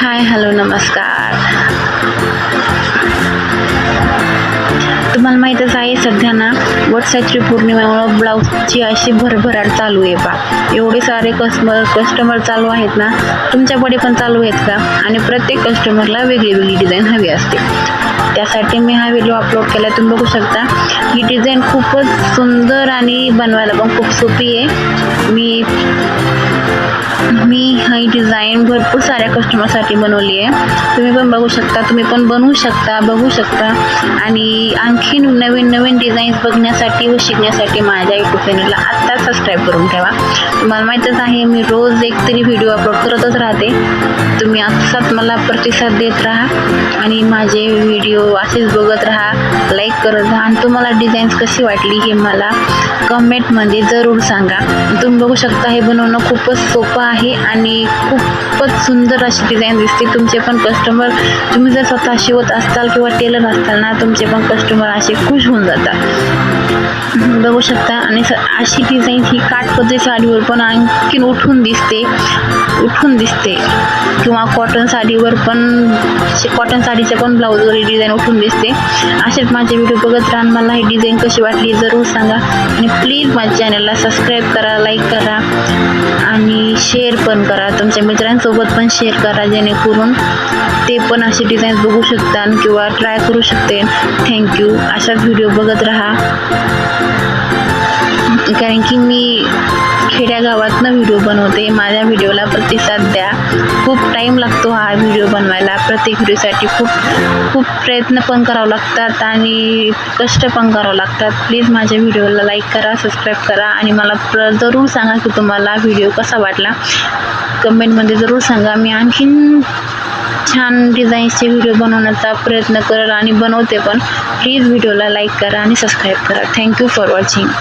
Hi hello नमस्कार. तुम्हाला माहीतच आहे सध्या ना वटसावित्री पौर्णिमेमुळे ब्लाऊजची अशी भरभराट चालू आहे बा. एवढे सारे कस्टमर चालू आहेत ना. तुमच्याकडे पण चालू आहेत का? आणि प्रत्येक कस्टमरला वेगळी वेगळी डिझाईन हवी असते. त्यासाठी मी हा व्हिडिओ अपलोड केला. तुम्ही बघू शकता ही डिझाईन खूपच सुंदर आणि बनवायला पण खूप सोपी आहे. मी ही डिझाईन भरपूर साऱ्या कस्टमरसाठी बनवली आहे. तुम्ही पण बघू शकता, तुम्ही पण बनवू शकता, बघू शकता. आणि आणखी नवीन नवीन डिझाईन्स बघण्यासाठी व शिकण्यासाठी माझ्या यूट्यूब चॅनलला आत्ताच सबस्क्राईब करून ठेवा. तुम्हाला माहीतच आहे मी रोज एक तरी व्हिडिओ अपलोड करतच राहते. तुम्ही असाच मला प्रतिसाद देत राहा आणि माझे व्हिडिओ असेच बघत राहा, लाईक करत राहा. आणि तुम्हाला डिझाईन्स कशी वाटली हे मला कमेंटमध्ये जरूर सांगा. तुम्ही बघू शकता हे बनवणं खूपच सोपं आहे आणि खूपच सुंदर अशी डिझाईन दिसते. तुमचे पण कस्टमर, तुम्ही जर स्वतः शिवत असताल किंवा टेलर असताल ना, तुमचे पण कस्टमर असे खुश होऊन जातात. बघू शकता. आणि अशी डिझाईन ही काठपदरी साडीवर पण आणखीन उठून दिसते किंवा कॉटन साडीवर पण, कॉटन साडीच्या पण ब्लाऊजवर ही डिझाईन उठून दिसते. असेच माझे व्हिडिओ बघत राहा. मला ही डिझाईन कशी वाटली जरूर सांगा. आणि प्लीज माझ्या चॅनलला सबस्क्राईब करा, लाईक करा आणि शेअर पण करा. तुमच्या मित्रांसोबत पण शेअर करा, जेणेकरून ते पण अशी डिझाईन बघू शकतात किंवा ट्राय करू शकते. थँक्यू. अशाच व्हिडिओ बघत राहा. कारण की मी खेड्यागावातनं व्हिडिओ बनवते. माझ्या व्हिडिओला प्रतिसाद द्या. खूप टाईम लागतो हा व्हिडिओ बनवायला. प्रत्येक व्हिडिओसाठी खूप प्रयत्न पण करावं लागतात आणि कष्ट पण करावं लागतात. प्लीज माझ्या व्हिडिओला लाईक करा, सबस्क्राईब करा आणि मला जरूर सांगा की तुम्हाला व्हिडिओ कसा वाटला. कमेंटमध्ये जरूर सांगा. मी आणखीन छान डिझाईन्सचे व्हिडिओ बनवण्याचा प्रयत्न करेल आणि बनवते पण. प्लीज व्हिडिओला लाईक करा आणि सबस्क्राईब करा. Thank you for watching.